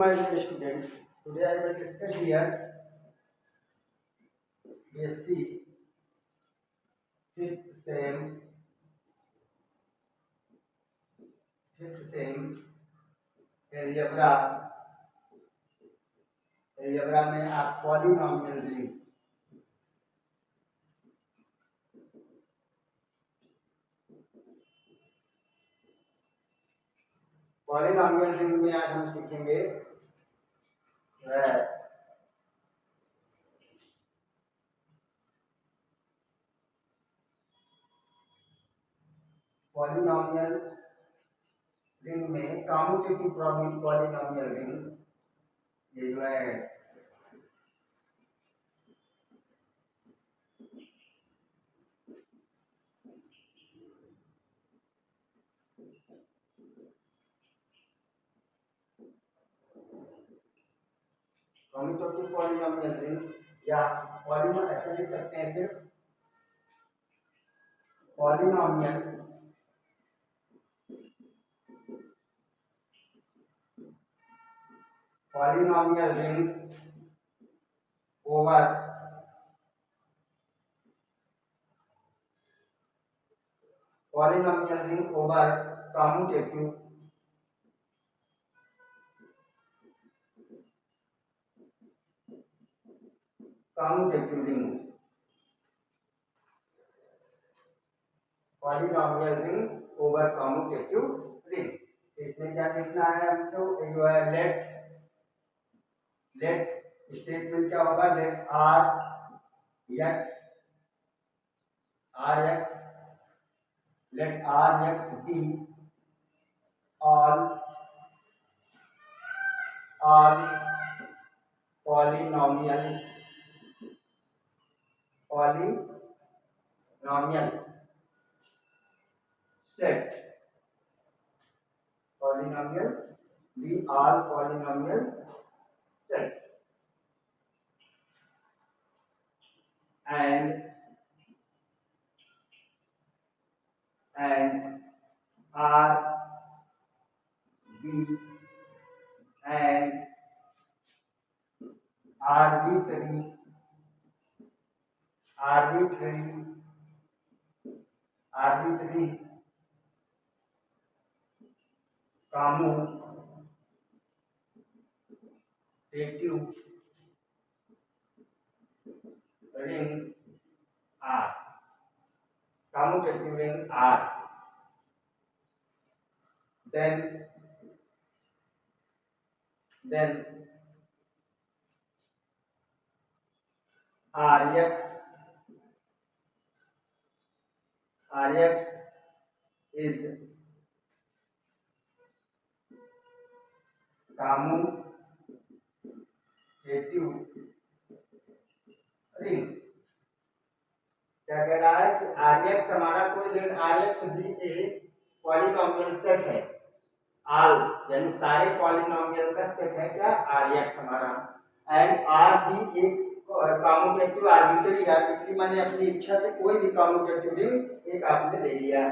My dear students, today I will discuss here BSc fifth sem algebra में आप polynomial ring में आज हम सीखेंगे पॉलिनॉमियल रिंग में कम्यूटेटिव पॉलिनॉमियल रिंग ये जो है कम्यूटेटिव पॉलिनॉमियल रिंग या पॉलिनॉमियल ऐसे लिख सकते हैं सिर्फ polynomial ring over polynomial ring over commutative ring polynomial ring over commutative ring. इसमें क्या देखना है हमको, जो है लेट स्टेटमेंट क्या होगा, let R x be all polynomial set be all polynomial set and R B and arbitrary commutative ring R, commutative ring R, then Rx is commutative ring. क्या कह रहा है कि Rx हमारा कोई लेट Rx भी एक पॉलिनॉमियल सेट है, आल यानी सारे पॉलिनॉमियल का सेट है क्या Rx हमारा, एंड R भी एक कम्यूटेटिव आर्बिट्ररी माने अपनी इच्छा से कोई भी कम्यूटेटिव रिंग एक आपने ले लिया,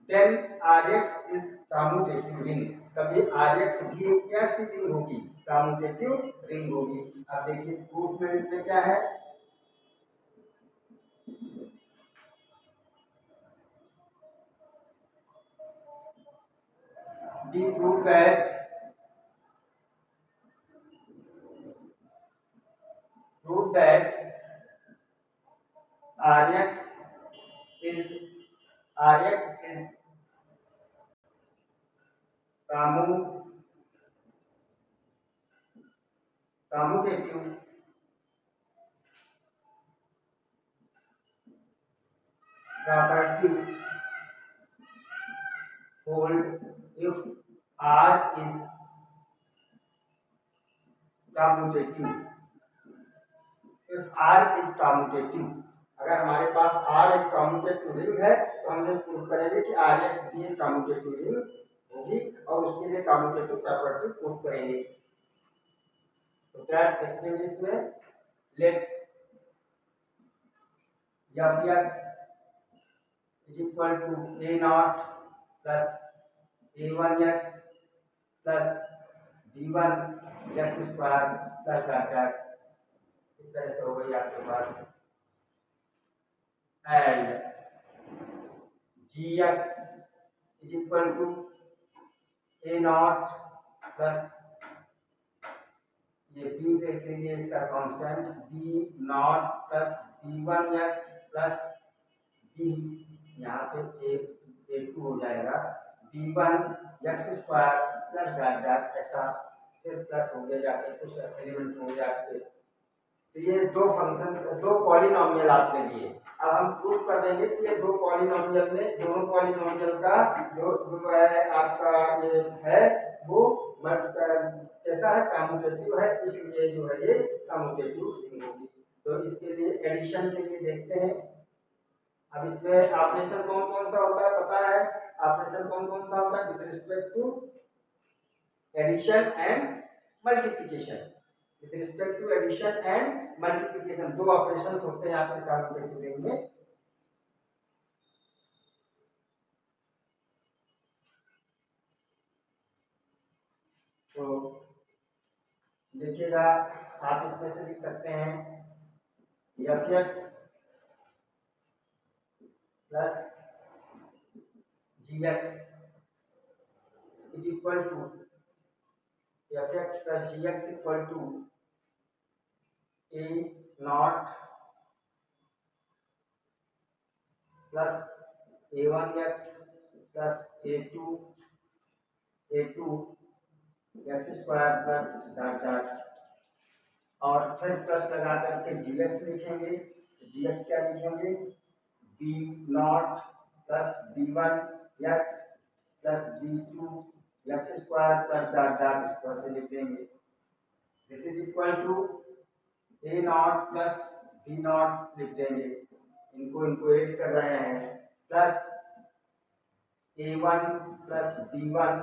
then Rx is commutative ring. तभी Rx भी एक कैसी रिंग होगी, कम्यूटेटिव रिंग होगी। अब देखिए प्रूफ में क्या है, we prove that Rx is commutative property hold if R is commutative। अगर हमारे पास R एक कम्यूटेटिव रिंग है तो हम ये प्रूव करेंगे कि Rx भी एक कम्यूटेटिव रिंग होगी और उसके लिए कम्यूटेटिव प्रॉपर्टी प्रूव करेंगे। तो क्या देखेंगे इसमें, let Fx is equal to A0 plus A1x plus b1 X square plus dot dot इस तरह से हो गई आपके पास, and gx is equal to A not plus, ये b देख लीजिए इसका constant, b not plus b1 X plus b, यहाँ पे ए टू हो जाएगा, b1 X square plus dot dot ऐसा, फिर प्लस हो गया जाके कुछ एलिमेंट हो गया आपके। तो ये दो फंक्शन, दो पॉलिनोमियल आपने लिए। अब हम प्रूव कर देंगे कि ये दो पॉलिनोमियल में, दोनों पॉलिनोमियल का जो है आपका ये है वो कैसा है, कम्यूटेटिव है, इसलिए जो है ये कम्यूटेटिव रिंग होगी। तो इसके लिए एडिशन के लिए देखते हैं। अब इसमें ऑपरेशन कौन कौन सा होता है पता है, ऑपरेशन कौन कौन सा होता है with respect to addition and multiplication. With respect to addition and multiplication दो ऑपरेशन होते हैं आपके कम्यूटेटिव रिंग में। तो देखिएगा, आप इसमें से लिख सकते हैं f x plus g x is equal to, f x plus g x equal to A not plus a one x plus a two x square plus dot dot, और फिर प्लस लगा करके जी एक्स लिखेंगे। जी x क्या लिखेंगे, b nought plus b one x plus b two x square plus dot dot इस तरह से लिख देंगे। This is equal to A not plus b nought लिख देंगे, इनको ऐड कर रहे हैं, plus a one plus b one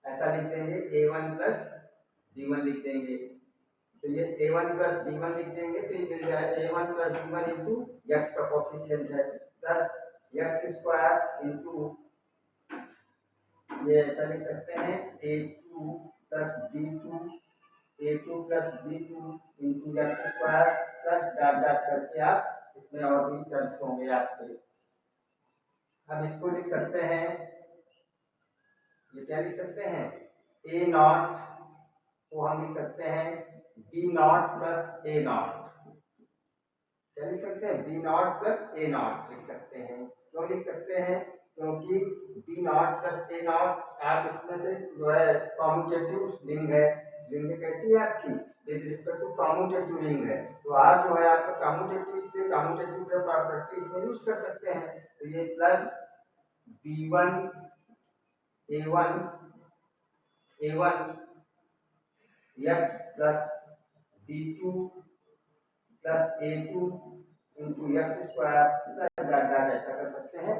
ऐसा लिख देंगे, a one plus b one लिख देंगे। तो ये a1 प्लस b1 लिख देंगे तो ये मिल जाएगा a1 plus b1 into x का कोफिशिएंट है प्लस एक्स स्क्वायर इंटू, ये ऐसा लिख सकते हैं a2 plus b2 plus b2 into x square plus dot dot करके आप इसमें और भी टर्म्स होंगे आपके। अब इसको लिख सकते हैं, ये क्या लिख सकते हैं, a नॉट को हम लिख सकते हैं b nought plus a nought, क्या लिख सकते हैं, b nought plus a nought लिख सकते हैं। क्यों लिख सकते हैं, क्योंकि b nought plus a nought आप इसमें से जो है कम्यूटेटिव रिंग है, रिंग कैसी है आपकी with respect to commutative ring है, तो आप जो है आपका कम्यूटेटिव, इसलिए कम्यूटेटिव का प्रॉपर्टी इसमें यूज कर सकते हैं। तो ये plus b1 a1 x plus b2 plus a2 into x square plus dot dot ऐसा कर सकते हैं।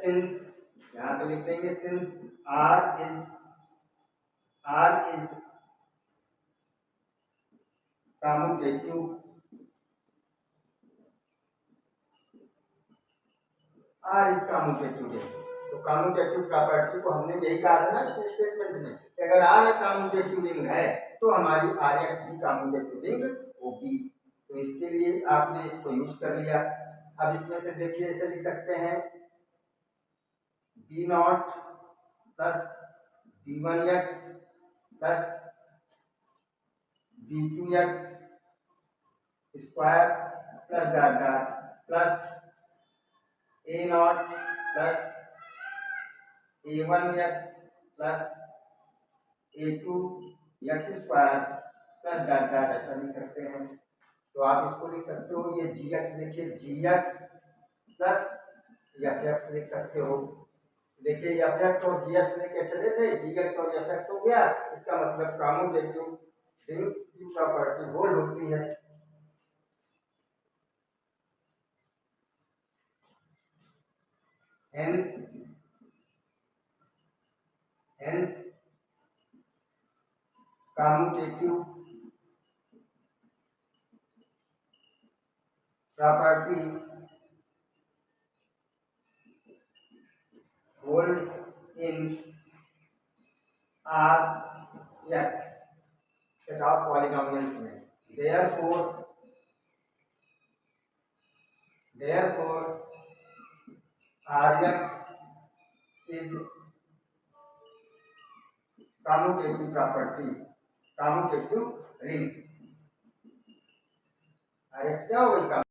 सिंस यहाँ पे लिख देंगे, since r is commutative, r is commutative है, तो कम्यूटेटिव प्रॉपर्टी को हमने यही कहा था ना इस स्टेटमेंट में कि अगर r एक कम्यूटेटिव रिंग है तो हमारी rx भी कम्यूटेटिव रिंग होगी। तो इसके लिए आपने इसको यूज कर लिया। अब इसमें से देखिए ऐसे लिख सकते हैं b nought plus b one x plus b two x square plus dot dot plus a not plus a one x plus a two x square plus dot dot ऐसा लिख सकते हैं। तो आप इसको लिख सकते हो, ये जी एक्स देखिए, जी एक्स प्लस एफ एक्स लिख सकते हो। देखिए एफ एक्स और जी एक्स लेके चले थे, जी एक्स और एफ एक्स हो गया, इसका मतलब कम्यूटेटिव रिंग की प्रॉपर्टी होल्ड होती है। Hence commutative property hold in Rx set of polynomials में therefore Rx is commutative property, commutative ring। Rx क्या होगा?